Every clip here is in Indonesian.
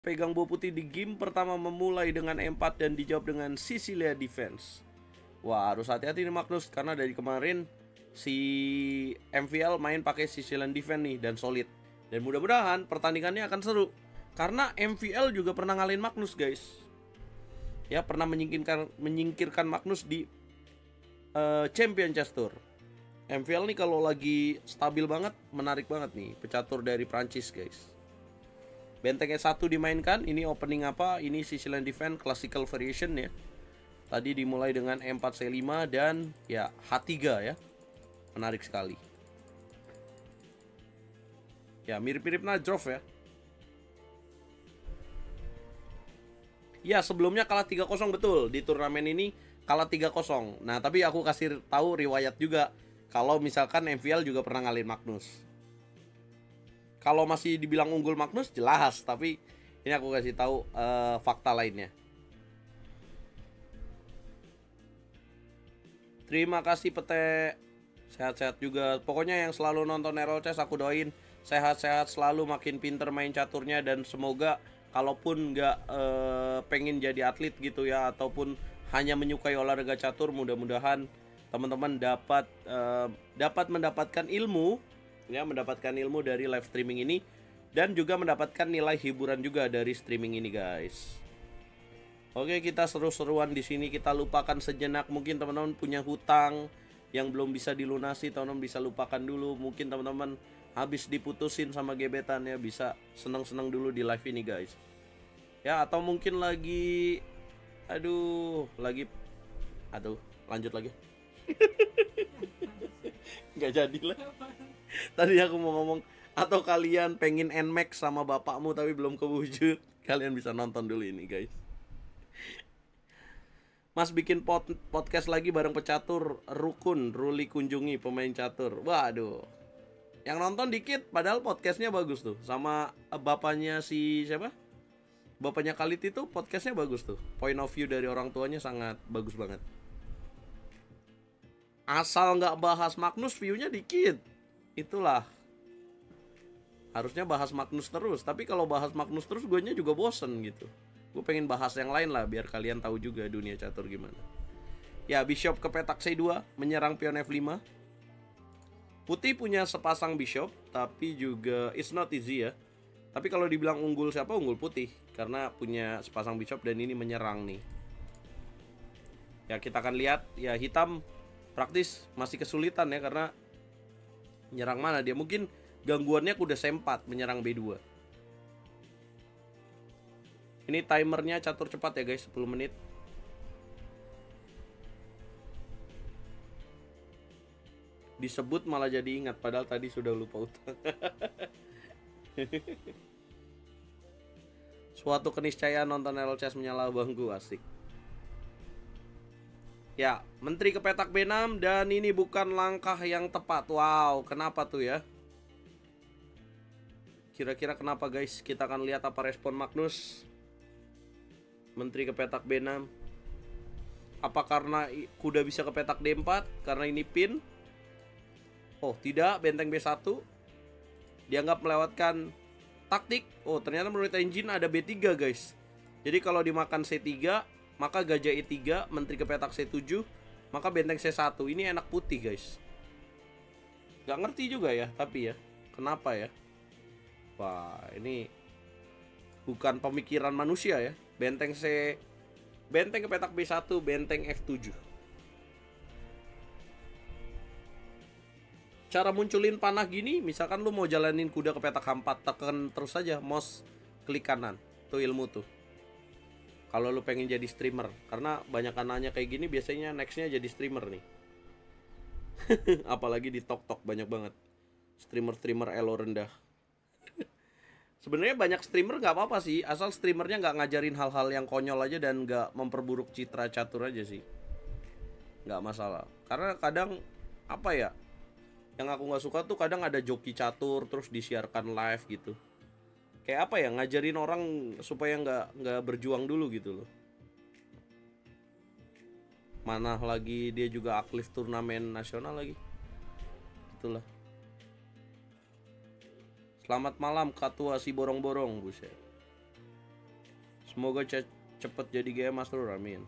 pegang bola putih di game pertama memulai dengan E4 dan dijawab dengan Sicilia Defense. Wah, harus hati-hati nih Magnus, karena dari kemarin si MVL main pakai Sicilian Defense nih dan solid. Dan mudah-mudahan pertandingannya akan seru. Karena MVL juga pernah ngalahin Magnus, guys. Ya, pernah menyingkirkan Magnus di Champion Chess Tour. MVL nih kalau lagi stabil banget, menarik banget nih, pecatur dari Prancis, guys. Benteng E1 dimainkan, ini opening apa? Ini Sicilian Defense Classical Variation ya. Tadi dimulai dengan E4 C5 dan ya H3 ya. Menarik sekali. Ya, mirip-mirip Najrov ya. Ya, sebelumnya kalah 3-0 betul. Di turnamen ini kalah 3-0. Nah, tapi aku kasih tahu riwayat juga. Kalau misalkan MVL juga pernah ngalahin Magnus. Kalau masih dibilang unggul Magnus, jelas. Tapi ini aku kasih tahu fakta lainnya. Terima kasih Pete. Sehat-sehat juga. Pokoknya yang selalu nonton Errol Chess aku doain sehat-sehat selalu, makin pinter main caturnya. Dan semoga kalaupun nggak pengen jadi atlet gitu ya, ataupun hanya menyukai olahraga catur, mudah-mudahan teman-teman dapat mendapatkan ilmu ya, mendapatkan ilmu dari live streaming ini, dan juga mendapatkan nilai hiburan juga dari streaming ini, guys. Oke, kita seru-seruan di sini, kita lupakan sejenak. Mungkin teman-teman punya hutang yang belum bisa dilunasi, teman-teman bisa lupakan dulu. Mungkin teman-teman habis diputusin sama gebetan ya, bisa senang-senang dulu di live ini, guys. Ya, atau mungkin lagi lanjut lagi. Nggak jadi lah. Tadi aku mau ngomong, atau kalian pengen NMAX sama bapakmu tapi belum kewujud, kalian bisa nonton dulu ini, guys. Mas bikin podcast lagi bareng pecatur Rukun, Ruli kunjungi pemain catur. Waduh, yang nonton dikit, padahal podcastnya bagus tuh. Sama bapaknya si siapa? Bapaknya Khalid itu podcastnya bagus tuh. Point of view dari orang tuanya sangat bagus banget. Asal nggak bahas Magnus, view-nya dikit. Itulah. Harusnya bahas Magnus terus. Tapi kalau bahas Magnus terus, guanya juga bosen gitu. Gue pengen bahas yang lain lah, biar kalian tahu juga dunia catur gimana. Ya, bishop ke petak C2, menyerang pion F5. Putih punya sepasang bishop, tapi juga it's not easy ya. Tapi kalau dibilang unggul siapa? Unggul putih, karena punya sepasang bishop dan ini menyerang nih. Ya, kita akan lihat. Ya, hitam praktis masih kesulitan ya, karena nyerang mana dia. Mungkin gangguannya kuda C4 menyerang B2. Ini timernya catur cepat ya, guys, 10 menit. Disebut malah jadi ingat, padahal tadi sudah lupa utang. Suatu keniscayaan nonton Errol Chess menyala bangku, asik. Ya, menteri ke petak B6, dan ini bukan langkah yang tepat. Wow, kenapa tuh ya? Kira-kira kenapa, guys? Kita akan lihat apa respon Magnus. Menteri ke petak B6. Apa karena kuda bisa ke petak D4? Karena ini pin. Oh, tidak, benteng B1 dianggap melewatkan taktik. Oh, ternyata menurut engine ada B3, guys. Jadi kalau dimakan C3, maka gajah E3, menteri ke petak C7, maka benteng C1. Ini enak putih, guys. Gak ngerti juga ya, tapi ya, kenapa ya? Wah, ini bukan pemikiran manusia ya. Benteng ke petak B1, benteng F7. Cara munculin panah gini, misalkan lu mau jalanin kuda ke petak H4, tekan terus aja mouse klik kanan. Tuh ilmu tuh. Kalau lu pengen jadi streamer, karena banyak nanya kayak gini, biasanya nextnya jadi streamer nih. Apalagi di TokTok banyak banget streamer elo rendah. Sebenarnya banyak streamer nggak apa-apa sih, asal streamernya nggak ngajarin hal-hal yang konyol aja dan nggak memperburuk citra catur aja sih, nggak masalah. Karena kadang apa ya, yang aku nggak suka tuh kadang ada joki catur terus disiarkan live gitu. Kayak apa ya, ngajarin orang supaya nggak berjuang dulu gitu loh. Mana lagi dia juga aktif turnamen nasional lagi. Itulah. Selamat malam Ketua si borong-borong, buset. Semoga cepet jadi GM Master, amin.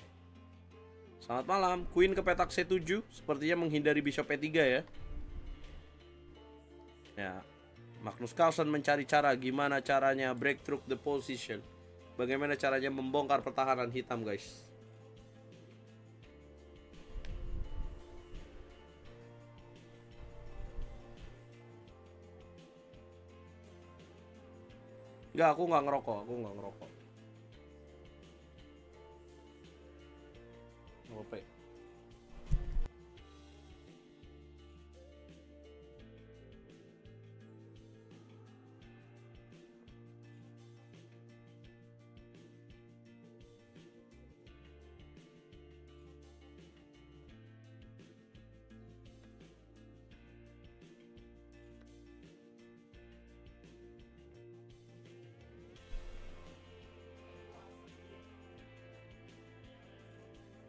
Selamat malam. Queen ke petak C7, sepertinya menghindari bishop E3 ya. Ya, Magnus Carlsen mencari cara gimana caranya breakthrough the position. Bagaimana caranya membongkar pertahanan hitam, guys. Enggak, aku nggak ngerokok, Ngopi.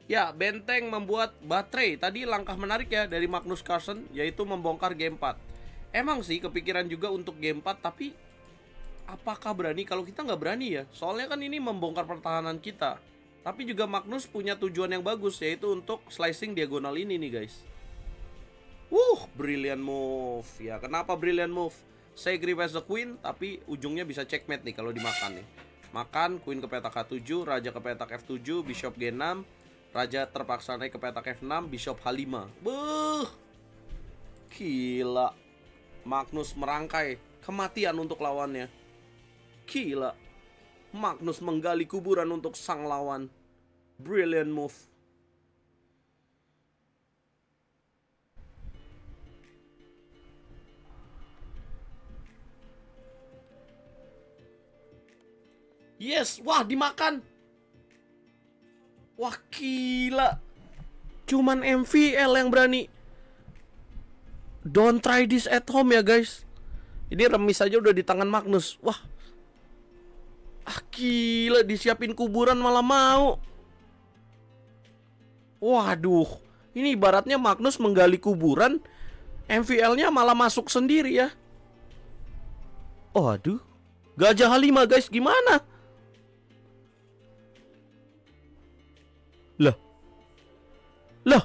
Ya, Benteng membuat baterai. Tadi langkah menarik ya dari Magnus Carlsen, yaitu membongkar game 4. Emang sih kepikiran juga untuk game 4, tapi apakah berani? Kalau kita nggak berani ya, soalnya kan ini membongkar pertahanan kita. Tapi juga Magnus punya tujuan yang bagus, yaitu untuk slicing diagonal ini nih guys. Brilliant move. Ya, kenapa brilliant move? Saya agree as the queen, tapi ujungnya bisa checkmate nih kalau dimakan nih. Makan, queen ke petak H7, raja ke petak F7, bishop G6, raja terpaksa naik ke petak F6, bishop H5. Beuh, gila. Magnus merangkai kematian untuk lawannya. Gila. Magnus menggali kuburan untuk sang lawan. Brilliant move. Yes, wah dimakan. Wah gila. Cuman MVL yang berani. Don't try this at home ya guys. Ini remis aja udah di tangan Magnus. Wah. Gila, disiapin kuburan malah mau. Waduh. Ini ibaratnya Magnus menggali kuburan, MVL-nya malah masuk sendiri ya. Aduh. Gajah H5 guys, gimana? Lah. Lah.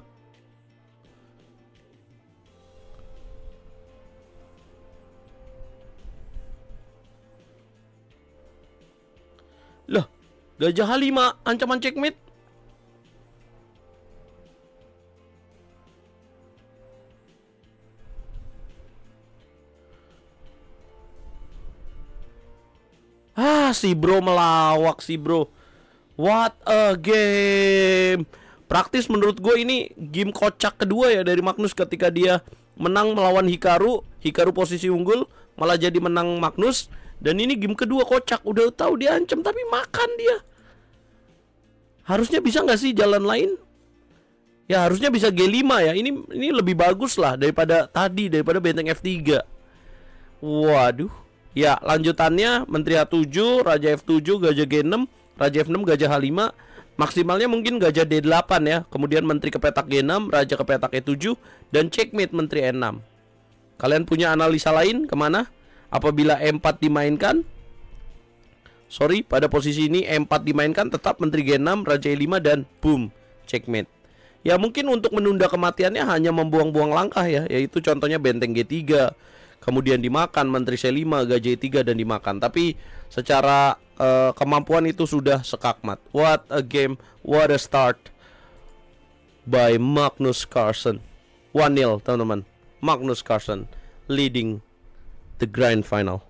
Lah. Gajah H5 ancaman checkmate. Si bro melawak si bro. What a game. Praktis menurut gue ini game kocak kedua ya dari Magnus ketika dia menang melawan Hikaru. Hikaru posisi unggul, malah jadi menang Magnus. Dan ini game kedua kocak. Udah tahu dia ancam tapi makan dia. Harusnya bisa nggak sih jalan lain? Ya harusnya bisa G5 ya. Ini lebih bagus lah daripada tadi, daripada benteng F3. Waduh. Ya lanjutannya Menteri H7, Raja F7, Gajah G6, Raja F6, Gajah H5. Maksimalnya mungkin Gajah D8 ya. Kemudian Menteri ke petak G6, Raja ke petak E7, dan checkmate Menteri E6. Kalian punya analisa lain kemana? Apabila E4 dimainkan, sorry, pada posisi ini E4 dimainkan, tetap Menteri G6, Raja E5, dan boom, checkmate. Ya mungkin untuk menunda kematiannya hanya membuang-buang langkah ya. Yaitu contohnya benteng G3, kemudian dimakan Menteri C5, Gajah E3, dan dimakan. Tapi secara kemampuan itu sudah sekakmat. What a game, what a start by Magnus Carlsen. 1-0 teman-teman. Magnus Carlsen leading the grand final.